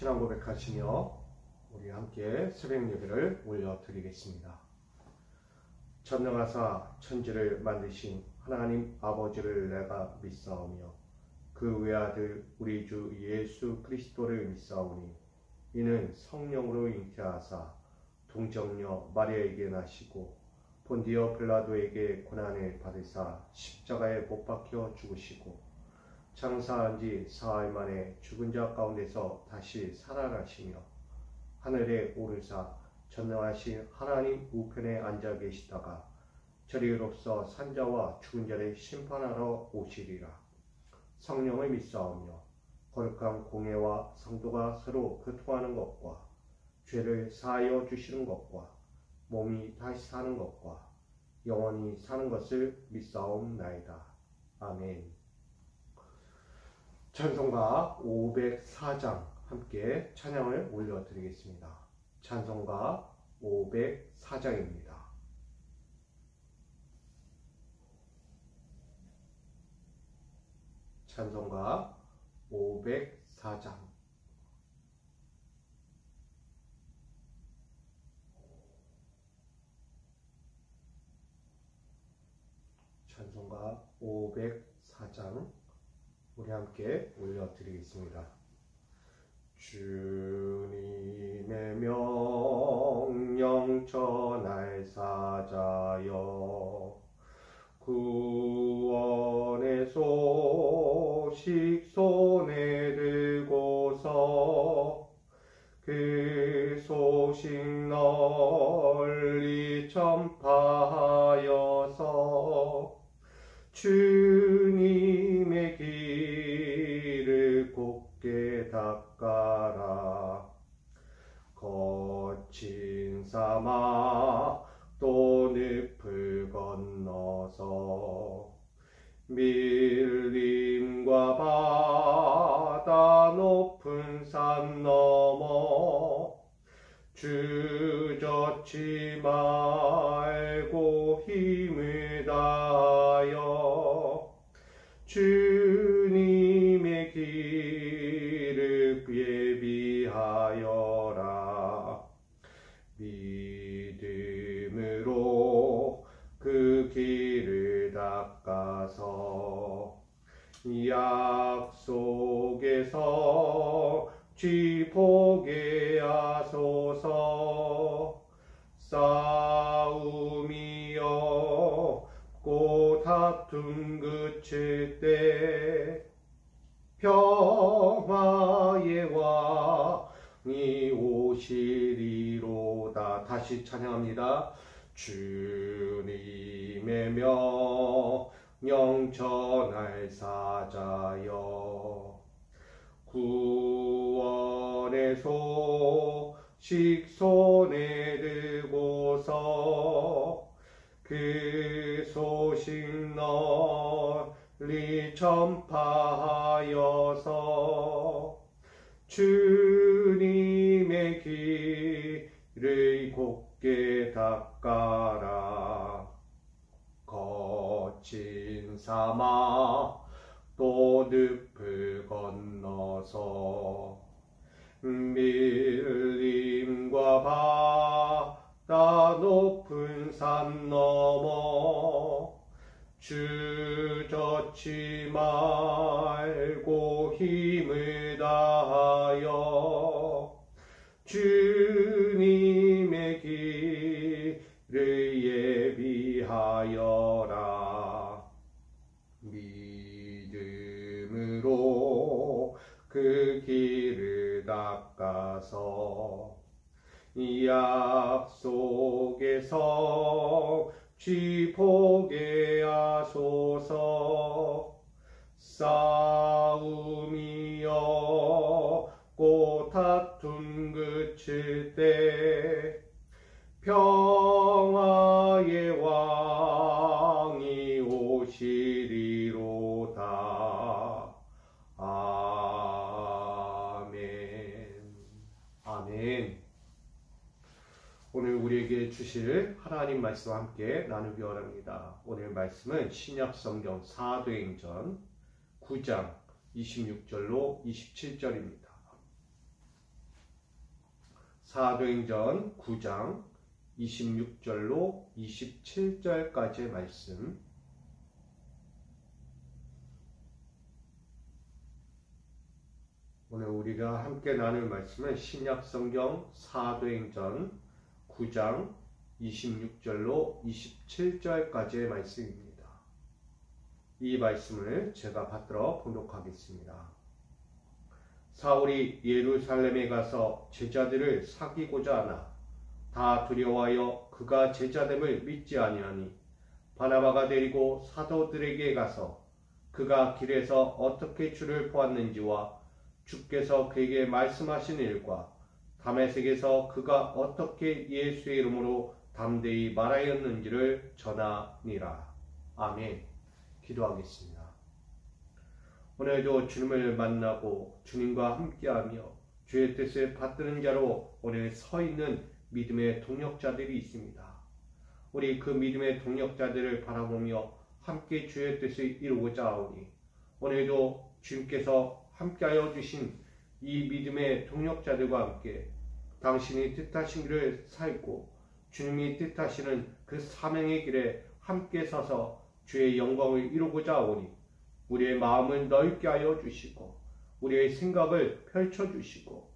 신앙 고백하시며 우리 함께 새벽 예배를 올려드리겠습니다. 전능하사 천지를 만드신 하나님 아버지를 내가 믿사오며 그 외아들 우리 주 예수 그리스도를 믿사오니 이는 성령으로 잉태하사 동정녀 마리아에게 나시고 본디오 빌라도에게 고난을 받으사 십자가에 못 박혀 죽으시고 장사한 지 사흘 만에 죽은 자 가운데서 다시 살아나시며 하늘에 오르사 전능하신 하나님 우편에 앉아 계시다가 저리로서 산자와 죽은 자를 심판하러 오시리라. 성령을 믿사오며 거룩한 공예와 성도가 서로 교통하는 것과 죄를 사하여 주시는 것과 몸이 다시 사는 것과 영원히 사는 것을 믿사옵나이다. 아멘. 찬송가 504장 함께 찬양을 올려드리겠습니다. 찬송가 504장입니다. 찬송가 504장. 찬송가 504장 우리 함께 올려드리겠습니다. 주님의 명령 전할 사자여 구원의 소식 손에 들고서 그 소식 널리 전파하여서 주님의 길을 곧게 닦아라. 거친 사막 또 늪을 건너서 밀림과 바다 높은 산 넘어 주저치 말고 힘을 다하여 주님의 길을 예비하여라. 믿음으로 그 길을 닦아서 약속에서 쥐보게 하소서. 싸움이여 고 다툼 그칠 때 평화의 왕이 오시리로다. 다시 찬양합니다. 주님의 명령 전할 사자여 구원의 소식 손에 들고서 그 소식 널리 전파하여서 주님의 길을 곧게 닦아라. 거친 사막 또 늪을 건너서 밀림과 바다 높은 산 넘어 주저치 말고 힘을 다하여 주님의 길을 예비하여라. 믿음으로 그 길을 닦아서 약속에서 쥐보게 하소서. 싸움이여 고 다툼 그칠 때 평화의 왕이 오시리로다. 아멘. 아멘. 오늘 우리에게 주실 하나님 말씀과 함께 나누기 원합니다. 오늘 말씀은 신약 성경 사도행전 9장 26절로 27절입니다. 사도행전 9장 26절로 27절까지의 말씀. 오늘 우리가 함께 나눌 말씀은 신약성경 사도행전 9장 26절로 27절까지의 말씀입니다. 이 말씀을 제가 받들어 봉독하겠습니다. 사울이 예루살렘에 가서 제자들을 사귀고자 하나 다 두려워하여 그가 제자됨을 믿지 아니하니 바나바가 데리고 사도들에게 가서 그가 길에서 어떻게 주를 보았는지와 주께서 그에게 말씀하신 일과 다메섹에서 그가 어떻게 예수의 이름으로 담대히 말하였는지를 전하니라. 아멘. 기도하겠습니다. 오늘도 주님을 만나고 주님과 함께하며 주의 뜻을 받드는 자로 오늘 서 있는 믿음의 동역자들이 있습니다. 우리 그 믿음의 동역자들을 바라보며 함께 주의 뜻을 이루고자 하오니 오늘도 주님께서 함께하여 주신 이 믿음의 동역자들과 함께 당신이 뜻하신 길을 살고 주님이 뜻하시는 그 사명의 길에 함께 서서 주의 영광을 이루고자 하오니 우리의 마음을 넓게 하여 주시고 우리의 생각을 펼쳐주시고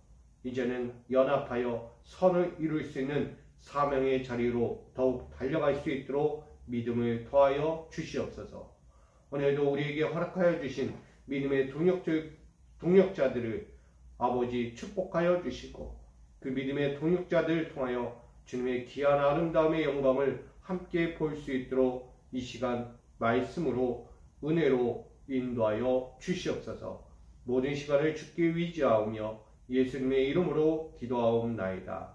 이제는 연합하여 선을 이룰 수 있는 사명의 자리로 더욱 달려갈 수 있도록 믿음을 더하여 주시옵소서. 오늘도 우리에게 허락하여 주신 믿음의 동역자들을 아버지 축복하여 주시고 그 믿음의 동역자들을 통하여 주님의 귀한 아름다움의 영광을 함께 볼 수 있도록 이 시간 말씀으로 은혜로 인도하여 주시옵소서. 모든 시간을 주께 의지하오며 예수님의 이름으로 기도하옵나이다.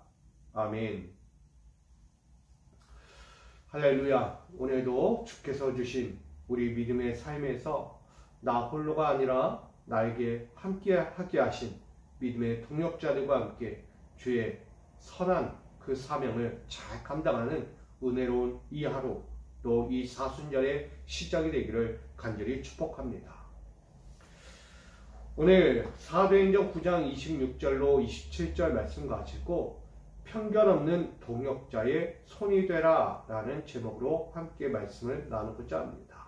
아멘. 할렐루야. 오늘도 주께서 주신 우리 믿음의 삶에서 나 홀로가 아니라 나에게 함께하게 하신 믿음의 동역자들과 함께 주의 선한 그 사명을 잘 감당하는 은혜로운 이 하루 또 이 사순절의 시작이 되기를 간절히 축복합니다. 오늘 사도행전 9장 26절로 27절 말씀 가지고 편견 없는 동역자의 손이 되라 라는 제목으로 함께 말씀을 나누고자 합니다.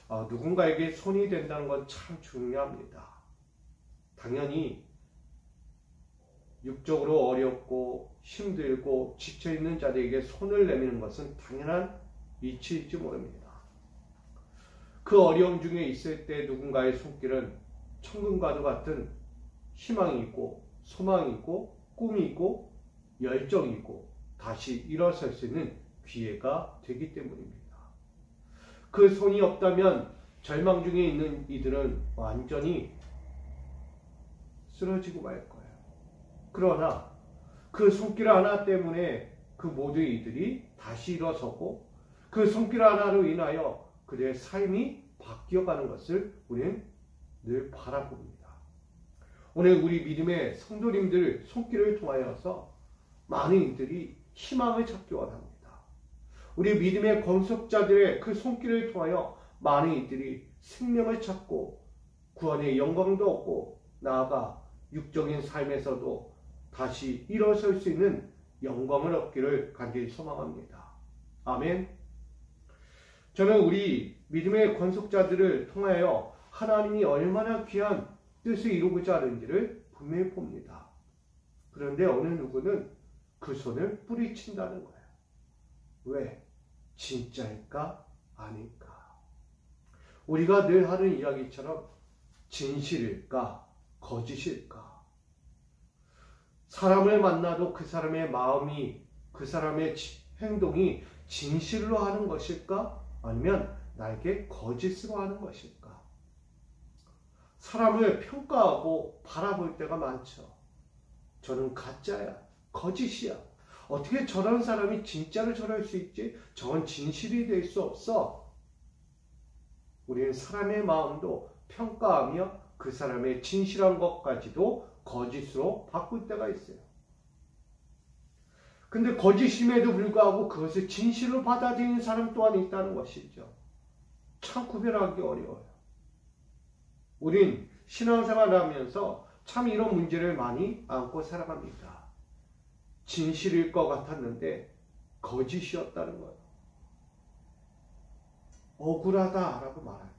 누군가에게 손이 된다는 건 참 중요합니다. 당연히 육적으로 어렵고 힘들고 지쳐있는 자들에게 손을 내미는 것은 당연한 이치일지 모릅니다. 그 어려움 중에 있을 때 누군가의 손길은 천금과도 같은 희망이 있고 소망이 있고 꿈이 있고 열정이 있고 다시 일어설 수 있는 기회가 되기 때문입니다. 그 손이 없다면 절망 중에 있는 이들은 완전히 쓰러지고 말 거예요. 그러나 그 손길 하나 때문에 그 모든 이들이 다시 일어서고 그 손길 하나로 인하여 그들의 삶이 바뀌어가는 것을 우리는 늘 바라봅니다. 오늘 우리 믿음의 성도님들 손길을 통하여서 많은 이들이 희망을 찾기 원합니다. 우리 믿음의 권속자들의 그 손길을 통하여 많은 이들이 생명을 찾고 구원의 영광도 얻고 나아가 육적인 삶에서도 다시 일어설 수 있는 영광을 얻기를 간절히 소망합니다. 아멘. 저는 우리 믿음의 권속자들을 통하여 하나님이 얼마나 귀한 뜻을 이루고자 하는지를 분명히 봅니다. 그런데 어느 누구는 그 손을 뿌리친다는 거예요. 왜? 진짜일까? 아닐까? 우리가 늘 하는 이야기처럼 진실일까? 거짓일까? 사람을 만나도 그 사람의 마음이, 그 사람의 행동이 진실로 하는 것일까? 아니면 나에게 거짓으로 하는 것일까? 사람을 평가하고 바라볼 때가 많죠. 저는 가짜야, 거짓이야. 어떻게 저런 사람이 진짜로 저럴 수 있지? 저건 진실이 될 수 없어. 우리는 사람의 마음도 평가하며 그 사람의 진실한 것까지도 거짓으로 바꿀 때가 있어요. 근데 거짓임에도 불구하고 그것을 진실로 받아들이는 사람 또한 있다는 것이죠. 참 구별하기 어려워요. 우린 신앙생활을 하면서 참 이런 문제를 많이 안고 살아갑니다. 진실일 것 같았는데 거짓이었다는 거예요. 억울하다라고 말하죠.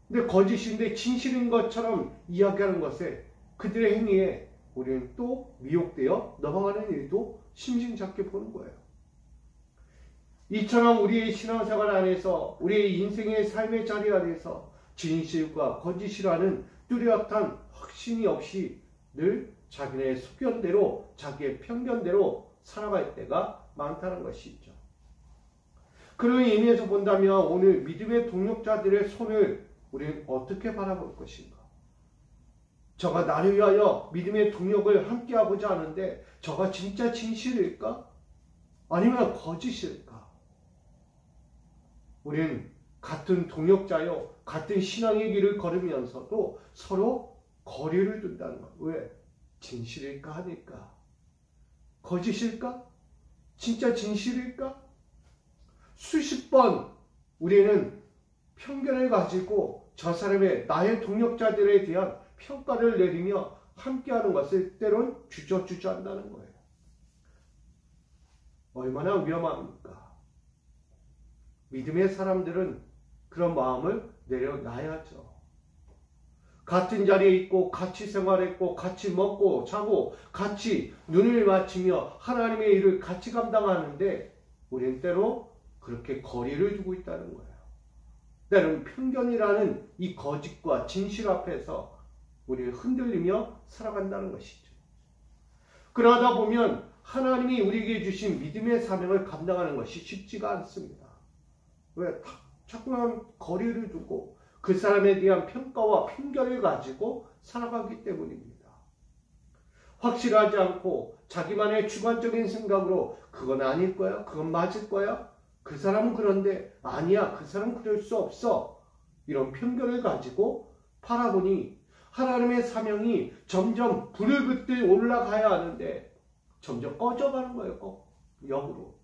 근데 거짓인데 진실인 것처럼 이야기하는 것에 그들의 행위에 우리는 또 미혹되어 넘어가는 일도 심심찮게 보는 거예요. 이처럼 우리의 신앙생활 안에서 우리의 인생의 삶의 자리 안에서 진실과 거짓이라는 뚜렷한 확신이 없이 늘 자기네 소견대로 자기의 편견대로 살아갈 때가 많다는 것이죠. 그런 의미에서 본다면 오늘 믿음의 동력자들의 손을 우리는 어떻게 바라볼 것인가? 저가 나를 위하여 믿음의 동력을 함께하고자 하는데 저가 진짜 진실일까? 아니면 거짓일까? 우리는 같은 동역자요, 같은 신앙의 길을 걸으면서도 서로 거리를 둔다는 것. 왜? 진실일까 하니까. 거짓일까? 진짜 진실일까? 수십 번 우리는 편견을 가지고 저 사람의 나의 동역자들에 대한 평가를 내리며 함께하는 것을 때론 주저주저한다는 거예요. 얼마나 위험합니까? 믿음의 사람들은 그런 마음을 내려놔야죠. 같은 자리에 있고 같이 생활했고 같이 먹고 자고 같이 눈을 맞추며 하나님의 일을 같이 감당하는데 우리는 때로 그렇게 거리를 두고 있다는 거예요. 때로는 편견이라는 이 거짓과 진실 앞에서 우리를 흔들리며 살아간다는 것이죠. 그러다 보면 하나님이 우리에게 주신 믿음의 사명을 감당하는 것이 쉽지가 않습니다. 왜? 자꾸만 거리를 두고 그 사람에 대한 평가와 편견을 가지고 살아가기 때문입니다. 확실하지 않고 자기만의 주관적인 생각으로 그건 아닐 거야, 그건 맞을 거야, 그 사람은 그런데 아니야, 그 사람은 그럴 수 없어, 이런 편견을 가지고 바라보니 하나님의 사명이 점점 불을 붙들 올라가야 하는데 점점 꺼져가는 거예요. 역으로.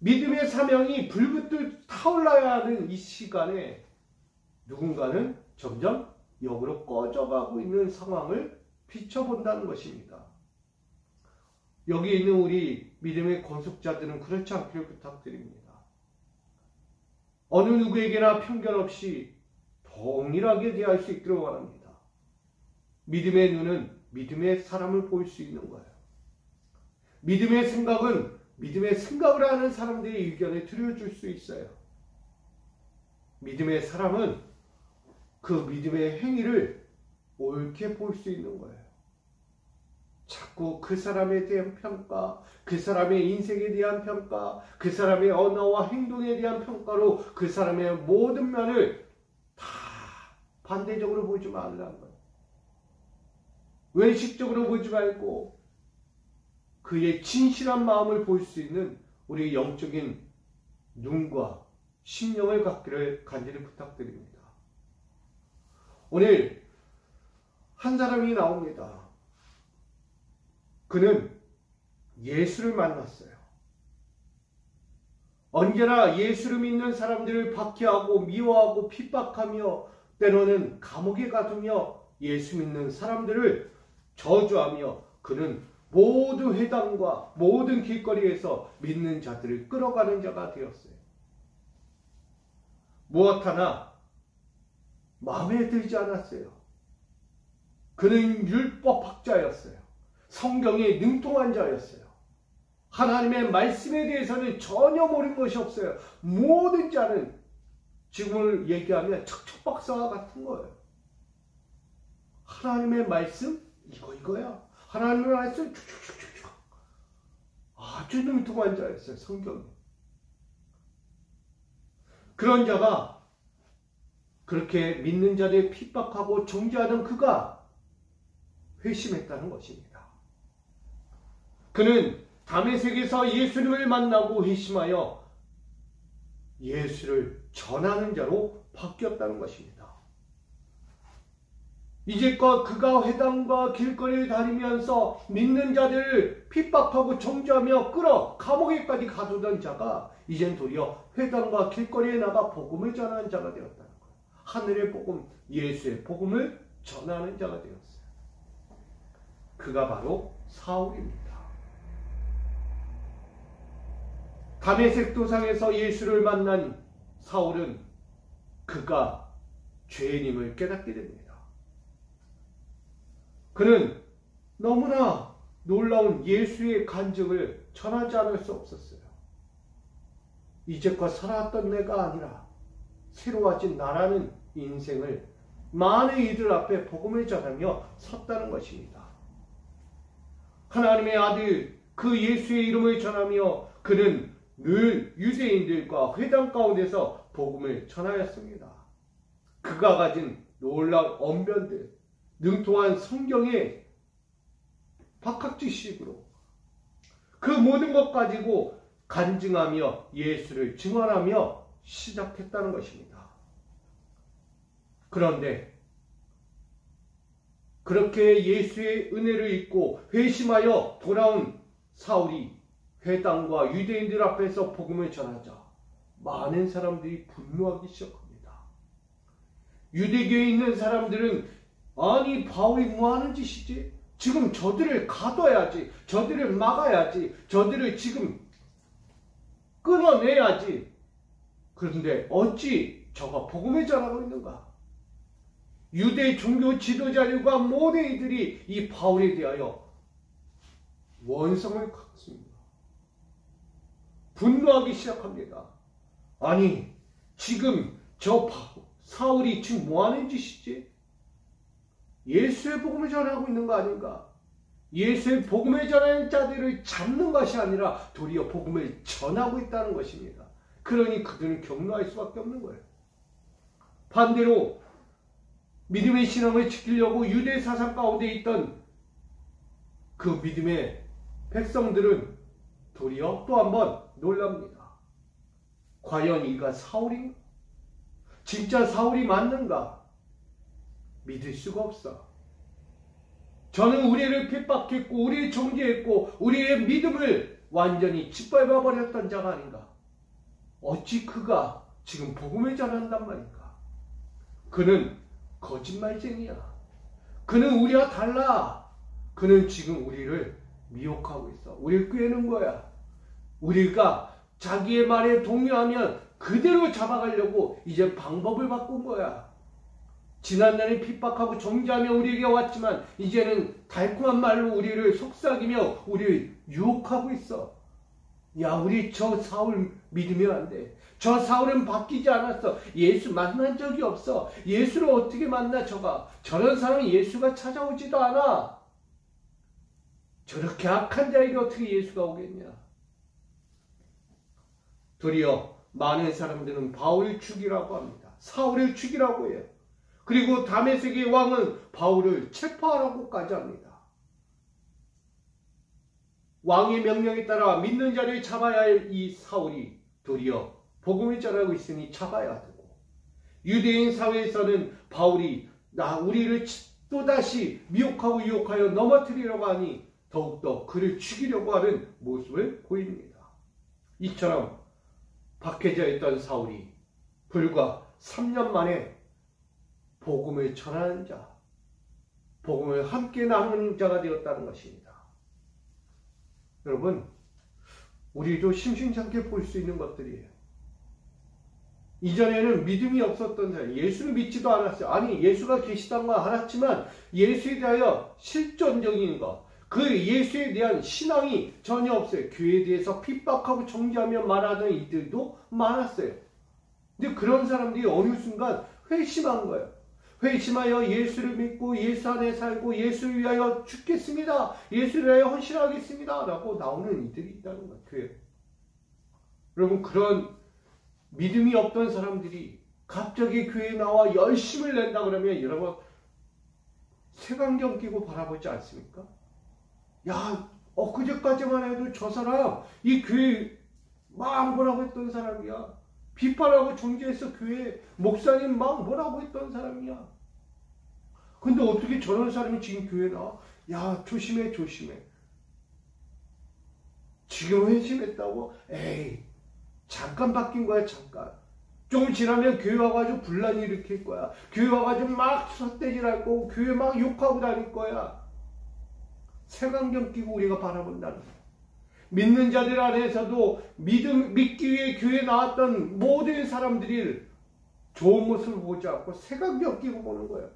믿음의 사명이 불붙들 타올라야 하는 이 시간에 누군가는 점점 역으로 꺼져가고 있는 상황을 비춰본다는 것입니다. 여기 있는 우리 믿음의 권속자들은 그렇지 않기를 부탁드립니다. 어느 누구에게나 편견 없이 동일하게 대할 수 있기를 원합니다. 믿음의 눈은 믿음의 사람을 볼 수 있는 거예요. 믿음의 생각은 믿음의 생각을 하는 사람들의 의견에 들여줄 수 있어요. 믿음의 사람은 그 믿음의 행위를 옳게 볼 수 있는 거예요. 자꾸 그 사람에 대한 평가, 그 사람의 인생에 대한 평가, 그 사람의 언어와 행동에 대한 평가로 그 사람의 모든 면을 다 반대적으로 보지 말라는 거예요. 외식적으로 보지 말고 그의 진실한 마음을 볼 수 있는 우리의 영적인 눈과 심령을 갖기를 간절히 부탁드립니다. 오늘 한 사람이 나옵니다. 그는 예수를 만났어요. 언제나 예수를 믿는 사람들을 박해하고 미워하고 핍박하며 때로는 감옥에 가두며 예수 믿는 사람들을 저주하며 그는 모든 회당과 모든 길거리에서 믿는 자들을 끌어가는 자가 되었어요. 무엇 하나 마음에 들지 않았어요. 그는 율법학자였어요. 성경에 능통한 자였어요. 하나님의 말씀에 대해서는 전혀 모르는 것이 없어요. 모든 자는 지금을 얘기하면 척척박사와 같은 거예요. 하나님의 말씀? 이거야. 하나님의 말씀? 쭉쭉쭉쭉. 아주 능통한 자였어요. 성경에. 그런 자가 그렇게 믿는 자를 핍박하고 정죄하던 그가 회심했다는 것입니다. 그는 다메섹에서 예수님을 만나고 회심하여 예수를 전하는 자로 바뀌었다는 것입니다. 이제껏 그가 회당과 길거리를 다니면서 믿는 자들을 핍박하고 정죄하며 끌어 감옥에까지 가두던 자가 이젠 도리어 회당과 길거리에 나가 복음을 전하는 자가 되었다는 거예요. 하늘의 복음, 예수의 복음을 전하는 자가 되었어요. 그가 바로 사울입니다. 다메섹 도상에서 예수를 만난 사울은 그가 죄인임을 깨닫게 됩니다. 그는 너무나 놀라운 예수의 간증을 전하지 않을 수 없었어요. 이제껏 살아왔던 내가 아니라 새로워진 나라는 인생을 많은 이들 앞에 복음을 전하며 섰다는 것입니다. 하나님의 아들 그 예수의 이름을 전하며 그는 늘 유대인들과 회당 가운데서 복음을 전하였습니다. 그가 가진 놀라운 언변들, 능통한 성경의 박학지식으로 그 모든 것 가지고 간증하며 예수를 증언하며 시작했다는 것입니다. 그런데 그렇게 예수의 은혜를 잊고 회심하여 돌아온 사울이 회당과 유대인들 앞에서 복음을 전하자 많은 사람들이 분노하기 시작합니다. 유대교에 있는 사람들은 아니 바울이 뭐하는 짓이지? 지금 저들을 가둬야지, 저들을 막아야지, 저들을 지금 끊어내야지. 그런데 어찌 저가 복음을 전하고 있는가? 유대 종교 지도자들과 모든 이들이 이 바울에 대하여 원성을 갖습니다. 분노하기 시작합니다. 아니 지금 저 사울이 지금 뭐하는 짓이지? 예수의 복음을 전하고 있는 거 아닌가? 예수의 복음을 전하는 자들을 잡는 것이 아니라 도리어 복음을 전하고 있다는 것입니다. 그러니 그들은 격노할 수밖에 없는 거예요. 반대로 믿음의 신앙을 지키려고 유대 사상 가운데 있던 그 믿음의 백성들은 도리어 또 한번 놀랍니다. 과연 이가 사울인가? 진짜 사울이 맞는가? 믿을 수가 없어. 저는 우리를 핍박했고 우리를 정죄했고 우리의 믿음을 완전히 짓밟아 버렸던 자가 아닌가? 어찌 그가 지금 복음을 전한단 말인가? 그는 거짓말쟁이야. 그는 우리와 달라. 그는 지금 우리를 미혹하고 있어. 우리를 꿰는 거야. 우리가 자기의 말에 동요하면 그대로 잡아가려고 이제 방법을 바꾼 거야. 지난날에 핍박하고 정죄하며 우리에게 왔지만 이제는 달콤한 말로 우리를 속삭이며 우리를 유혹하고 있어. 야, 우리 저 사울 믿으면 안 돼. 저 사울은 바뀌지 않았어. 예수 만난 적이 없어. 예수를 어떻게 만나 저가. 저런 사람은 예수가 찾아오지도 않아. 저렇게 악한 자에게 어떻게 예수가 오겠냐. 도리어 많은 사람들은 바울을 죽이라고 합니다. 사울을 죽이라고 해요. 그리고 다메섹의 왕은 바울을 체포하라고까지 합니다. 왕의 명령에 따라 믿는 자를 잡아야 할 이 사울이 도리어 복음을 전하고 있으니 잡아야 되고, 유대인 사회에서는 바울이 우리를 또다시 미혹하고 유혹하여 넘어뜨리려고 하니 더욱더 그를 죽이려고 하는 모습을 보입니다. 이처럼 박해져 있던 사울이 불과 3년 만에 복음을 전하는 자, 복음을 함께 나누는 자가 되었다는 것입니다. 여러분, 우리도 심심찮게 볼 수 있는 것들이에요. 이전에는 믿음이 없었던 사람, 예수를 믿지도 않았어요. 아니, 예수가 계시다는 건 알았지만 예수에 대하여 실존적인 것, 그 예수에 대한 신앙이 전혀 없어요. 교회에 대해서 핍박하고 정죄하며 말하는 이들도 많았어요. 근데 그런 사람들이 어느 순간 회심한 거예요. 회심하여 예수를 믿고 예수 안에 살고 예수를 위하여 죽겠습니다. 예수를 위하여 헌신하겠습니다. 라고 나오는 이들이 있다는 것 같아요. 여러분, 그런 믿음이 없던 사람들이 갑자기 교회에 나와 열심을 낸다 그러면 여러분 색안경 끼고 바라보지 않습니까? 야, 엊그제까지만 해도 저 사람 이 교회 막 뭐라고 했던 사람이야. 비판하고 정죄해서 교회 목사님 막 뭐라고 했던 사람이야. 근데 어떻게 저런 사람이 지금 교회에 나와? 야, 조심해 조심해. 지금 회심했다고? 에이, 잠깐 바뀐 거야 잠깐. 좀 지나면 교회 와가지고 분란이 일으킬 거야. 교회 와가지고 막 삿대질할 거고 교회 막 욕하고 다닐 거야. 색안경 끼고 우리가 바라본다는 거예요. 믿는 자들 안에서도 믿기 위해 교회에 나왔던 모든 사람들이 좋은 모습을 보지 않고 색안경 끼고 보는 거예요.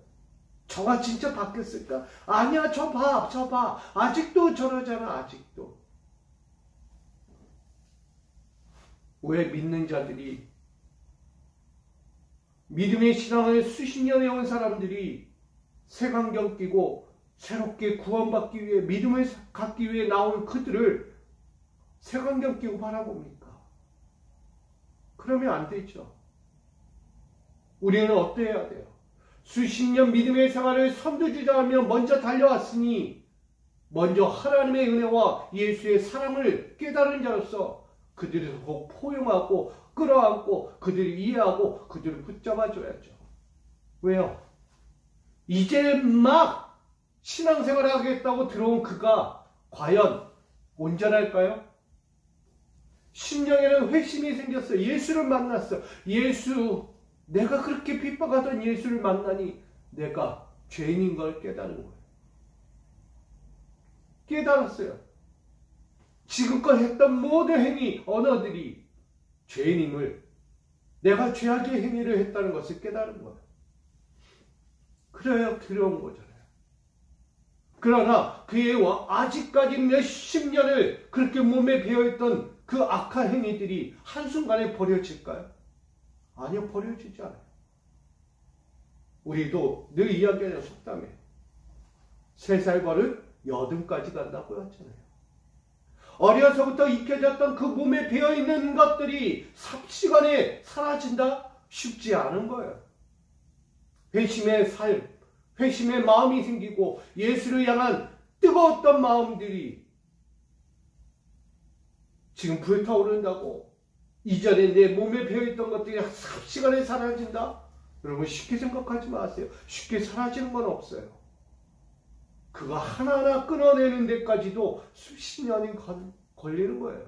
저가 진짜 바뀌었을까? 아니야, 저 봐. 아직도 저러잖아, 아직도. 왜 믿는 자들이, 믿음의 신앙을 수십 년 해온 사람들이 색안경 끼고 새롭게 구원받기 위해, 믿음을 갖기 위해 나온 그들을 색안경 끼고 바라봅니까? 그러면 안 되죠. 우리는 어때야 돼요? 수십 년 믿음의 생활을 선두주자 하며 먼저 달려왔으니 먼저 하나님의 은혜와 예수의 사랑을 깨달은 자로서 그들을 꼭 포용하고 끌어안고 그들을 이해하고 그들을 붙잡아줘야죠. 왜요? 이제 막 신앙생활을 하겠다고 들어온 그가 과연 온전할까요? 심령에는 회심이 생겼어요. 예수를 만났어. 내가 그렇게 핍박하던 예수를 만나니 내가 죄인인 걸 깨달은 거예요. 깨달았어요. 지금껏 했던 모든 행위, 언어들이 죄인임을, 내가 죄악의 행위를 했다는 것을 깨달은 거예요. 그래야 들어온 거잖아요. 그러나 그의 아직까지 몇십 년을 그렇게 몸에 배어있던 그 악한 행위들이 한순간에 버려질까요? 아니요, 버려지지 않아요. 우리도 늘 이야기하는 속담에 3살 버릇 80까지 간다고 했잖아요. 어려서부터 익혀졌던 그 몸에 배어있는 것들이 삽시간에 사라진다? 쉽지 않은 거예요. 회심의 삶, 회심의 마음이 생기고 예수를 향한 뜨거웠던 마음들이 지금 불타오른다고 이전에 내 몸에 배어있던 것들이 삽시간에 사라진다? 여러분 쉽게 생각하지 마세요. 쉽게 사라지는 건 없어요. 그거 하나하나 끊어내는 데까지도 수십 년이 걸리는 거예요.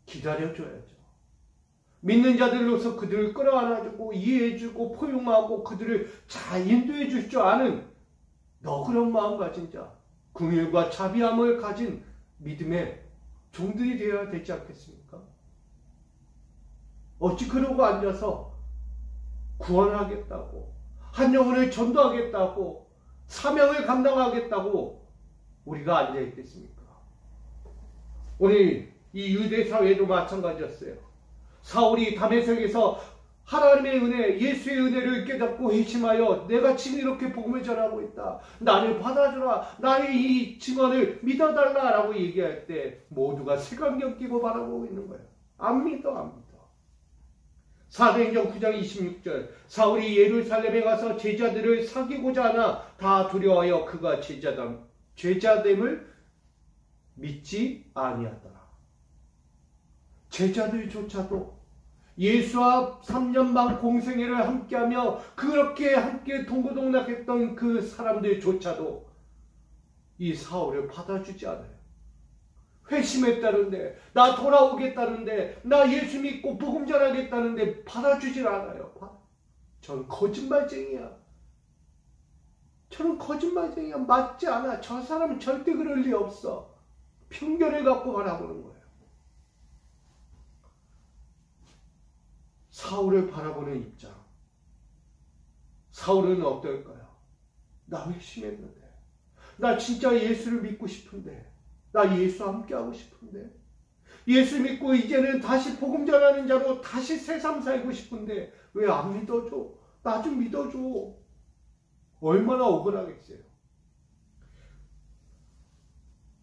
기다려줘야죠. 믿는 자들로서 그들을 끌어안아주고 이해해주고 포용하고 그들을 잘 인도해 줄 줄 아는 너그러운 마음 가진 자, 긍휼과 자비함을 가진 믿음의 종들이 되어야 되지 않겠습니까? 어찌 그러고 앉아서 구원하겠다고, 한 영혼을 전도하겠다고, 사명을 감당하겠다고 우리가 앉아있겠습니까? 오늘 이 유대 사회도 마찬가지였어요. 사울이 다메섹에서 하나님의 은혜, 예수의 은혜를 깨닫고 회심하여 내가 지금 이렇게 복음을 전하고 있다. 나를 받아주라. 나의 이 증언을 믿어달라 라고 얘기할 때 모두가 색안경 끼고 바라보고 있는 거예요. 안 믿어. 사도행전 9장 26절 사울이 예루살렘에 가서 제자들을 사귀고자 하나 다 두려워하여 그가 제자됨을 믿지 아니하더라. 제자들조차도 예수와 3년 반 공생애를 함께하며 그렇게 함께 동고동락했던 그 사람들조차도 이 사울을 받아주지 않아요. 회심했다는데, 나 돌아오겠다는데, 나 예수 믿고 복음 전하겠다는데 받아주질 않아요. 저는 거짓말쟁이야. 맞지 않아. 저 사람은 절대 그럴 리 없어. 편견을 갖고 바라보는 거예요. 사울을 바라보는 입장. 사울은 어떨까요? 나 회심했는데, 나 진짜 예수를 믿고 싶은데, 나 예수와 함께하고 싶은데, 예수 믿고 이제는 다시 복음 전하는 자로 다시 새삼 살고 싶은데 왜 안 믿어줘? 나 좀 믿어줘. 얼마나 억울하겠어요.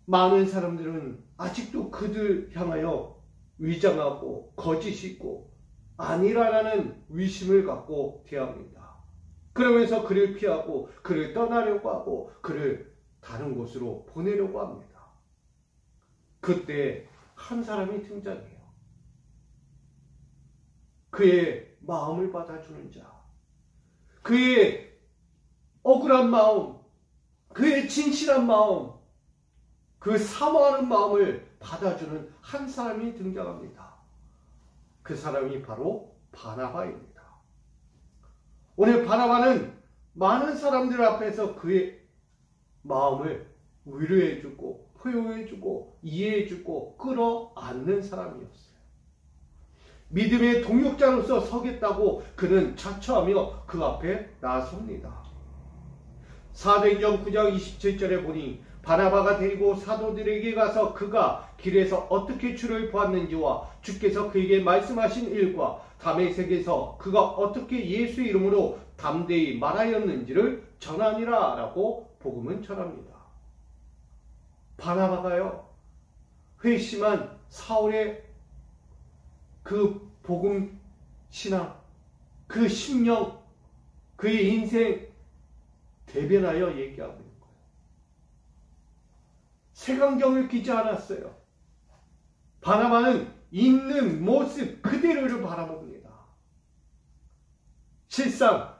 많은 사람들은 아직도 그들 향하여 위장하고 거짓이고 아니라라는 의심을 갖고 대합니다. 그러면서 그를 피하고 그를 떠나려고 하고 그를 다른 곳으로 보내려고 합니다. 그때 한 사람이 등장해요. 그의 마음을 받아주는 자, 그의 억울한 마음, 그의 진실한 마음, 그 사모하는 마음을 받아주는 한 사람이 등장합니다. 그 사람이 바로 바나바입니다. 오늘 바나바는 많은 사람들 앞에서 그의 마음을 위로해주고 포용해주고 이해해주고 끌어안는 사람이었어요. 믿음의 동역자로서 서겠다고 그는 자처하며 그 앞에 나섭니다. 사도행전 9장 27절에 보니 바나바가 데리고 사도들에게 가서 그가 길에서 어떻게 주를 보았는지와 주께서 그에게 말씀하신 일과 다메섹에서 그가 어떻게 예수의 이름으로 담대히 말하였는지를 전하니라 라고 복음은 전합니다. 바나바가요, 회심한 사울의 그 복음 신앙, 그 심령, 그의 인생 대변하여 얘기하고 있는 거예요. 색안경을 끼지 않았어요. 바나바는 있는 모습 그대로를 바라봅니다. 실상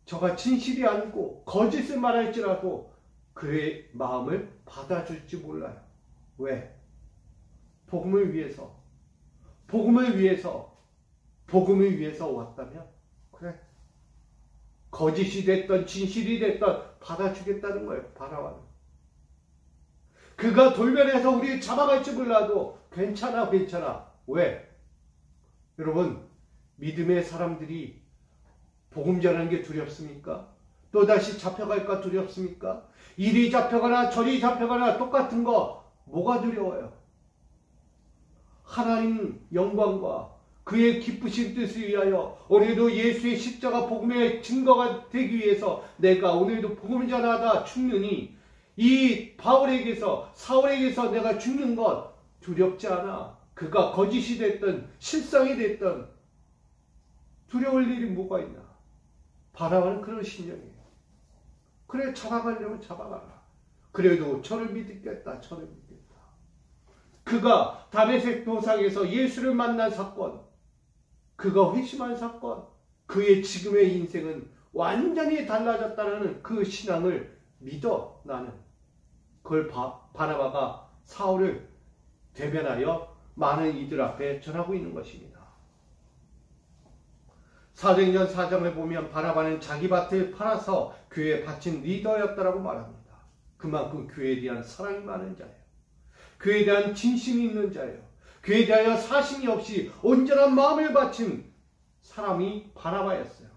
저가 진실이 아니고 거짓을 말할지라도 그의 마음을 받아줄지 몰라요. 왜? 복음을 위해서 왔다면 그래, 거짓이 됐던 진실이 됐던 받아주겠다는 거예요. 바나바는. 그가 돌변해서 우리를 잡아갈지 몰라도 괜찮아. 왜? 여러분, 믿음의 사람들이 복음 전하는 게 두렵습니까? 또다시 잡혀갈까 두렵습니까? 이리 잡혀가나 저리 잡혀가나 똑같은 거 뭐가 두려워요? 하나님 영광과 그의 기쁘신 뜻을 위하여 오늘도 예수의 십자가 복음의 증거가 되기 위해서 내가 오늘도 복음을 전하다 죽느니 이 사울에게서 내가 죽는 것 두렵지 않아. 그가 거짓이 됐든 실상이 됐든 두려울 일이 뭐가 있나. 바나바는 그런 심령이에요. 그래, 잡아가려면 잡아가라. 그래도 저를 믿겠다. 그가 다메섹 도상에서 예수를 만난 사건, 그가 회심한 사건, 그의 지금의 인생은 완전히 달라졌다는 그 신앙을 믿어. 나는 그걸 바나바가 사울을 대변하여 많은 이들 앞에 전하고 있는 것입니다. 사도행전 4장을 보면 바나바는 자기 밭을 팔아서 교회에 바친 리더였다라고 말합니다. 그만큼 교회에 대한 사랑이 많은 자예요. 교회에 대한 진심이 있는 자예요. 교회에 대하여 사심이 없이 온전한 마음을 바친 사람이 바나바였어요.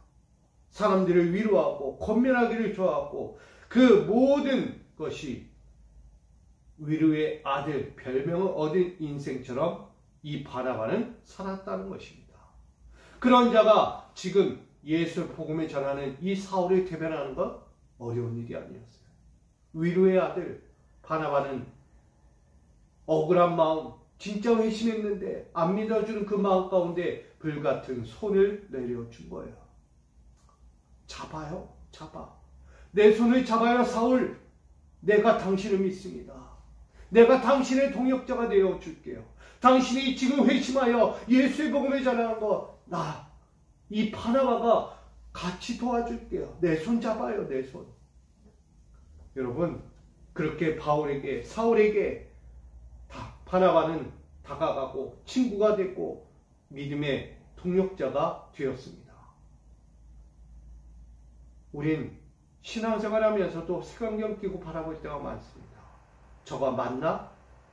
사람들을 위로하고 권면하기를 좋아하고 그 모든 것이 위로의 아들 별명을 얻은 인생처럼 이 바나바는 살았다는 것입니다. 그런 자가 지금 예수 복음을 전하는 이 사울을 대변하는 건 어려운 일이 아니었어요. 위로의 아들 바나바는 억울한 마음, 진짜 회심했는데 안 믿어주는 그 마음 가운데 불같은 손을 내려준 거예요. 잡아. 내 손을 잡아요, 사울. 내가 당신을 믿습니다. 내가 당신의 동역자가 되어줄게요. 당신이 지금 회심하여 예수의 복음을 전하는 거, 이 바나바가 같이 도와줄게요. 내 손 잡아요, 내 손. 여러분, 그렇게 사울에게 바나바는 다가가고 친구가 됐고 믿음의 동역자가 되었습니다. 우린 신앙생활하면서도 색안경 끼고 바라볼 때가 많습니다. 저가 맞나?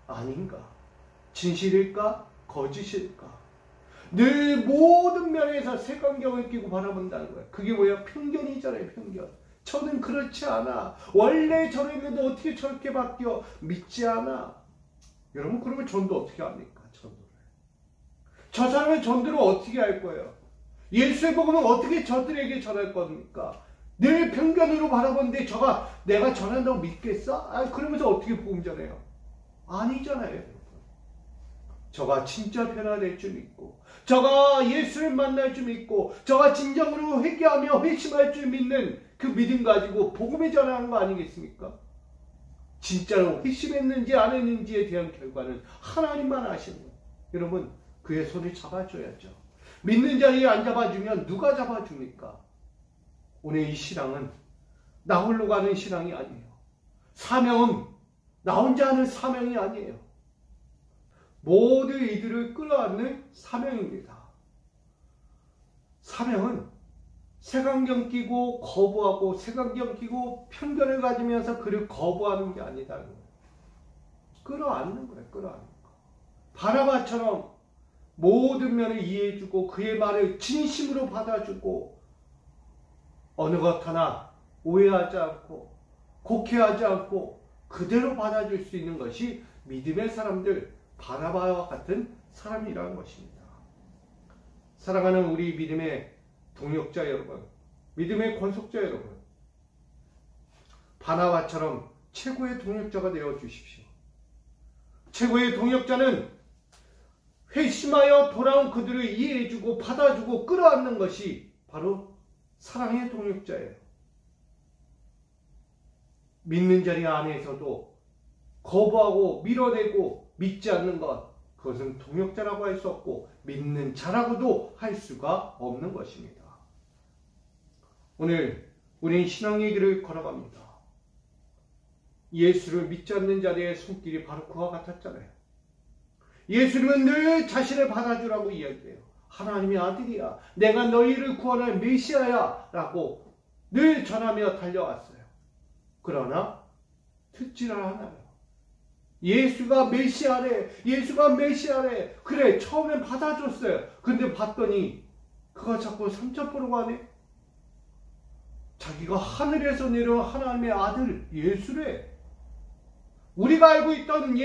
아닌가? 진실일까? 거짓일까? 늘 모든 면에서 색안경을 끼고 바라본다는 거예요. 그게 뭐예요? 편견이잖아요, 편견. 저는 그렇지 않아. 원래 저랬는데 어떻게 저렇게 바뀌어? 믿지 않아. 여러분, 그러면 전도 어떻게 합니까? 전도를. 저 사람의 전도를 어떻게 할 거예요? 예수의 복음은 어떻게 저들에게 전할 겁니까? 늘 편견으로 바라보는데 내가 전한다고 믿겠어? 그러면서 어떻게 복음 전해요? 아니잖아요. 저가 진짜 변화될 줄 믿고, 저가 예수를 만날 줄 믿고, 저가 진정으로 회개하며 회심할 줄 믿는 그 믿음 가지고 복음을 전하는 거 아니겠습니까? 진짜로 회심했는지 안 했는지에 대한 결과는 하나님만 아시는 거예요. 여러분, 그의 손을 잡아줘야죠. 믿는 자리에 안 잡아주면 누가 잡아줍니까? 오늘 이 신앙은 나 홀로 가는 신앙이 아니에요. 사명은 나 혼자 하는 사명이 아니에요. 모두 이들을 끌어안는 사명입니다. 사명은 색안경 끼고 거부하고 색안경 끼고 편견을 가지면서 그를 거부하는 게 아니다는 거예요. 끌어안는 거예요. 끌어안는 거. 바나바처럼 모든 면을 이해해주고 그의 말을 진심으로 받아주고 어느 것 하나 오해하지 않고 곡해하지 않고 그대로 받아줄 수 있는 것이 믿음의 사람들 바나바와 같은 사람이라는 것입니다. 사랑하는 우리 믿음의 동역자 여러분, 믿음의 권속자 여러분, 바나바처럼 최고의 동역자가 되어 주십시오. 최고의 동역자는 회심하여 돌아온 그들을 이해해주고 받아주고 끌어안는 것이 바로 사랑의 동역자예요. 믿는 자리 안에서도 거부하고 밀어내고 믿지 않는 것, 그것은 동역자라고 할 수 없고 믿는 자라고도 할 수가 없는 것입니다. 오늘 우리는 신앙의 길을 걸어갑니다. 예수를 믿지 않는 자들의 손길이 바로 그와 같았잖아요. 예수님은 늘 자신을 받아주라고 이야기해요. 하나님의 아들이야. 내가 너희를 구원할 메시아야. 라고 늘 전하며 달려왔어요. 그러나 듣지를 않아요. 예수가 메시아래. 예수가 메시아래. 그래, 처음엔 받아줬어요. 근데 봤더니 그가 자꾸 삼천포로 가네. 자기가 하늘에서 내려온 하나님의 아들 예수래. 우리가 알고 있던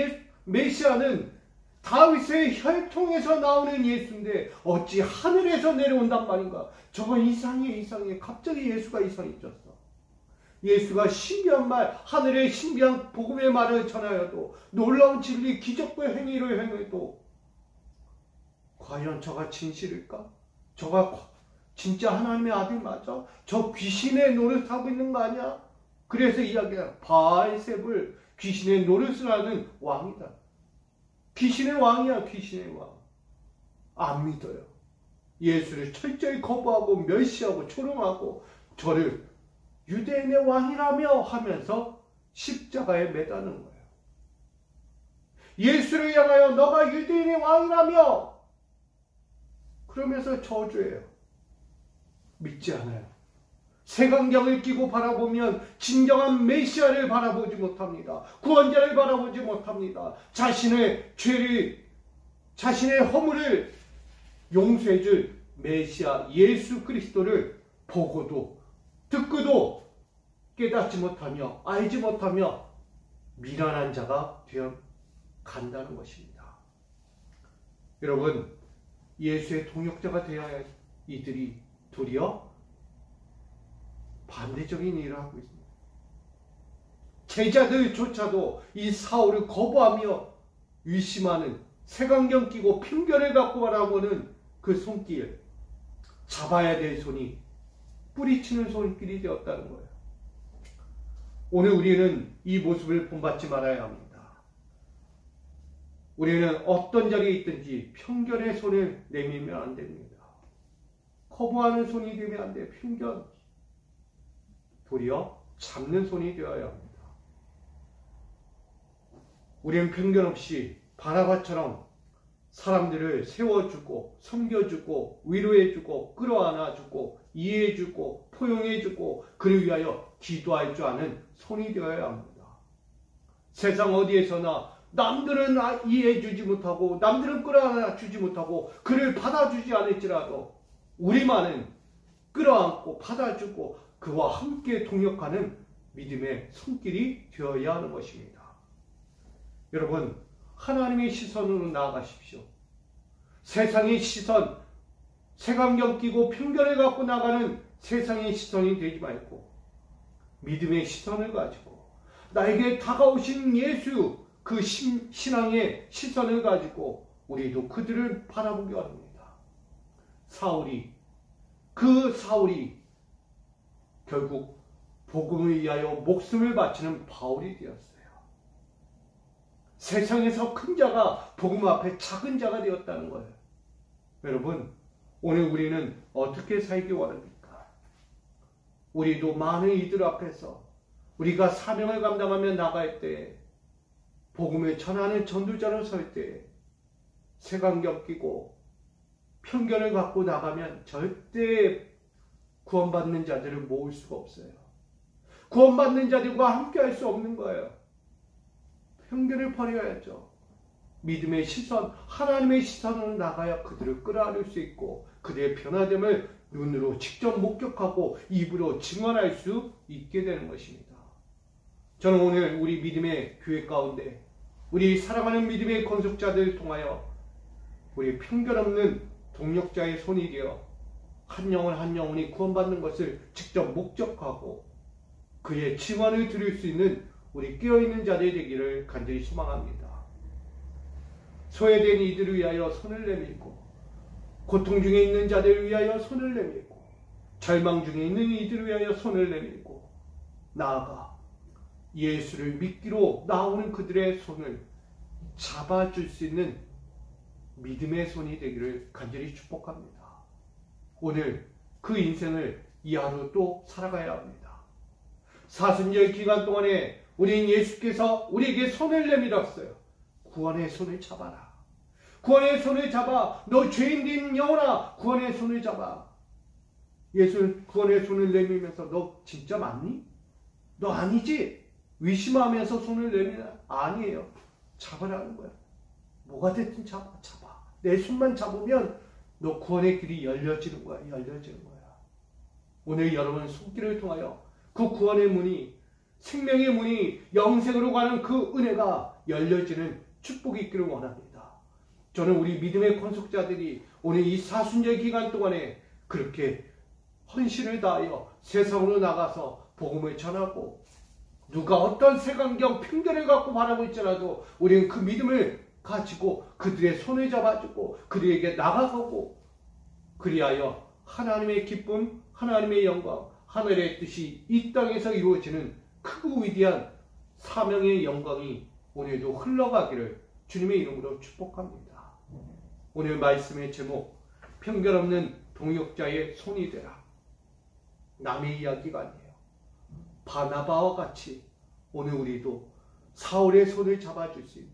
메시아는 다윗의 혈통에서 나오는 예수인데 어찌 하늘에서 내려온단 말인가. 저건 이상해. 갑자기 예수가 이상해졌어. 예수가 신비한 말, 하늘의 신비한 복음의 말을 전하여도 놀라운 진리, 기적과 행위를 행해도 과연 저가 진실일까? 저가 진짜 하나님의 아들 맞아? 저 귀신의 노릇하고 있는 거 아니야? 그래서 이야기해요. 바알세불, 귀신의 노릇을 하는 왕이다. 귀신의 왕이야. 귀신의 왕. 안 믿어요. 예수를 철저히 거부하고 멸시하고 조롱하고 저를 유대인의 왕이라며 하면서 십자가에 매다는 거예요. 예수를 향하여 너가 유대인의 왕이라며 그러면서 저주해요. 믿지 않아요. 색안경을 끼고 바라보면 진정한 메시아를 바라보지 못합니다. 구원자를 바라보지 못합니다. 자신의 죄를, 자신의 허물을 용서해줄 메시아 예수 그리스도를 보고도 듣고도 깨닫지 못하며 알지 못하며 미련한 자가 되어 간다는 것입니다. 여러분, 예수의 동역자가 되어야 이들이 도리어 반대적인 일을 하고 있습니다. 제자들조차도 이 사울을 거부하며 의심하는, 색안경 끼고 편견을 갖고 바라보는 그 손길, 잡아야 될 손이 뿌리치는 손길이 되었다는 거예요. 오늘 우리는 이 모습을 본받지 말아야 합니다. 우리는 어떤 자리에 있든지 편견의 손을 내밀면 안 됩니다. 거부하는 손이 되면 안 돼요. 편견. 도리어 잡는 손이 되어야 합니다. 우리는 편견 없이 바나바처럼 사람들을 세워주고 섬겨주고 위로해주고 끌어안아주고 이해해주고 포용해주고 그를 위하여 기도할 줄 아는 손이 되어야 합니다. 세상 어디에서나 남들은 이해해주지 못하고 남들은 끌어안아주지 못하고 그를 받아주지 않을지라도 우리만은 끌어안고 받아주고 그와 함께 동역하는 믿음의 손길이 되어야 하는 것입니다. 여러분, 하나님의 시선으로 나아가십시오. 세상의 시선, 색안경 끼고 편견을 갖고 나가는 세상의 시선이 되지 말고 믿음의 시선을 가지고 나에게 다가오신 예수, 그 신앙의 시선을 가지고 우리도 그들을 바라보기 원합니다. 그 사울이 결국 복음을 위하여 목숨을 바치는 바울이 되었어요. 세상에서 큰 자가 복음 앞에 작은 자가 되었다는 거예요. 여러분, 오늘 우리는 어떻게 살기 원합니까? 우리도 많은 이들 앞에서 우리가 사명을 감당하며 나갈 때 복음을 전하는 전도자로 설 때 색안경 끼고 편견을 갖고 나가면 절대 구원받는 자들을 모을 수가 없어요. 구원받는 자들과 함께 할 수 없는 거예요. 편견을 버려야죠. 믿음의 시선, 하나님의 시선으로 나가야 그들을 끌어안을 수 있고 그들의 변화됨을 눈으로 직접 목격하고 입으로 증언할 수 있게 되는 것입니다. 저는 오늘 우리 믿음의 교회 가운데 우리 사랑하는 믿음의 건속자들을 통하여 우리 편견 없는 동역자의 손이 되어 한 영혼 한 영혼이 구원받는 것을 직접 목격하고 그의 증언을 들을 수 있는 우리 깨어있는 자들이 되기를 간절히 소망합니다. 소외된 이들을 위하여 손을 내밀고 고통 중에 있는 자들을 위하여 손을 내밀고 절망 중에 있는 이들을 위하여 손을 내밀고 나아가 예수를 믿기로 나오는 그들의 손을 잡아줄 수 있는 믿음의 손이 되기를 간절히 축복합니다. 오늘 그 인생을 이 하루 또 살아가야 합니다. 사순절 기간 동안에 우리는 예수께서 우리에게 손을 내밀었어요. 구원의 손을 잡아라. 구원의 손을 잡아. 너 죄인 된 영혼아, 구원의 손을 잡아. 예수 구원의 손을 내밀면서 너 진짜 맞니? 너 아니지? 의심하면서 손을 내밀면 아니에요. 잡으라는 거야. 뭐가 됐든 잡아. 내 손만 잡으면 너 구원의 길이 열려지는 거야. 오늘 여러분 손길을 통하여 그 구원의 문이, 생명의 문이, 영생으로 가는 그 은혜가 열려지는 축복이 있기를 원합니다. 저는 우리 믿음의 건속자들이 오늘 이 사순절 기간 동안에 그렇게 헌신을 다하여 세상으로 나가서 복음을 전하고 누가 어떤 색안경 편견을 갖고 바라볼지라도 우리는 그 믿음을 가지고 그들의 손을 잡아주고 그들에게 나가가고 그리하여 하나님의 기쁨, 하나님의 영광, 하늘의 뜻이 이 땅에서 이루어지는 크고 위대한 사명의 영광이 오늘도 흘러가기를 주님의 이름으로 축복합니다. 오늘 말씀의 제목, 편견 없는 동역자의 손이 되라. 남의 이야기가 아니에요. 바나바와 같이 오늘 우리도 사울의 손을 잡아줄 수 있는,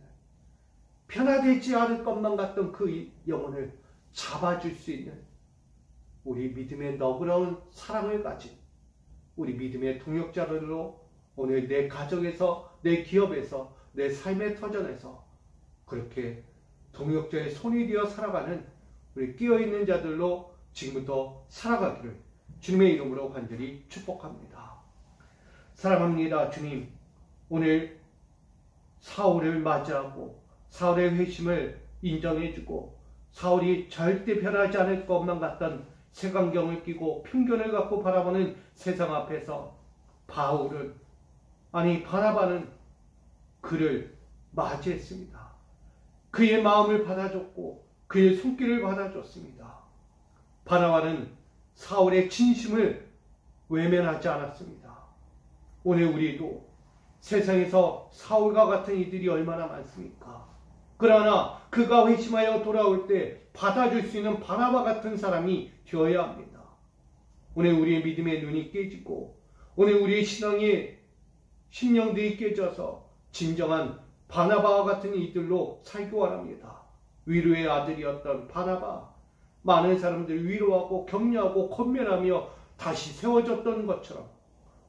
변화되지 않을 것만 같던 그 영혼을 잡아줄 수 있는 우리 믿음의 너그러운 사랑을 가진 우리 믿음의 동역자들로 오늘 내 가정에서, 내 기업에서, 내 삶의 터전에서 그렇게 동역자의 손이 되어 살아가는 우리 깨어있는 자들로 지금부터 살아가기를 주님의 이름으로 간절히 축복합니다. 사랑합니다. 주님, 오늘 사울을 맞이하고 사울의 회심을 인정해주고 사울이 절대 변하지 않을 것만 같던 색안경을 끼고 편견을 갖고 바라보는 세상 앞에서 바나바는 그를 맞이했습니다. 그의 마음을 받아줬고 그의 손길을 받아줬습니다. 바나바는 사울의 진심을 외면하지 않았습니다. 오늘 우리도 세상에서 사울과 같은 이들이 얼마나 많습니까? 그러나 그가 회심하여 돌아올 때 받아줄 수 있는 바나바 같은 사람이 되어야 합니다. 오늘 우리의 믿음의 눈이 깨지고 오늘 우리의 신앙의 심령들이 깨져서 진정한 바나바와 같은 이들로 살기 원합니다. 위로의 아들이었던 바나바, 많은 사람들을 위로하고 격려하고 권면하며 다시 세워졌던 것처럼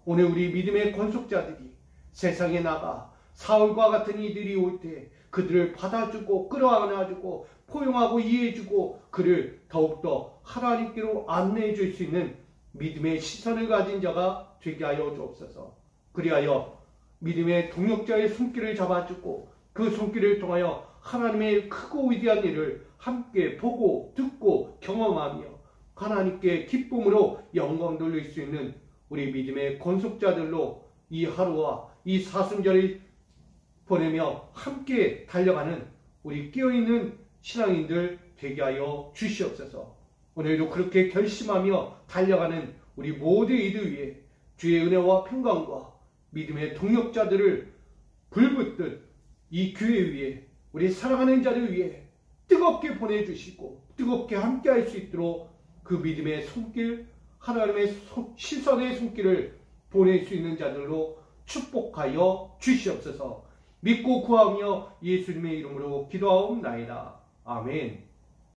오늘 우리 믿음의 건속자들이 세상에 나가 사울과 같은 이들이 올 때 그들을 받아주고 끌어안아주고 포용하고 이해해주고 그를 더욱더 하나님께로 안내해 줄 수 있는 믿음의 시선을 가진 자가 되게 하여 주옵소서. 그리하여 믿음의 동역자의 손길을 잡아주고 그 손길을 통하여 하나님의 크고 위대한 일을 함께 보고 듣고 경험하며 하나님께 기쁨으로 영광 돌릴 수 있는 우리 믿음의 건속자들로 이 하루와 이 사순절을 보내며 함께 달려가는 우리 깨어있는 신앙인들 되게 하여 주시옵소서. 오늘도 그렇게 결심하며 달려가는 우리 모든 이들 위해 주의 은혜와 평강과 믿음의 동역자들을 불붙듯 이 교회 위에 우리 사랑하는 자를 위해 뜨겁게 보내주시고 뜨겁게 함께 할 수 있도록 그 믿음의 손길, 하나님의 시선의 손길을 보낼 수 있는 자들로 축복하여 주시옵소서. 믿고 구하며 예수님의 이름으로 기도하옵나이다. 아멘.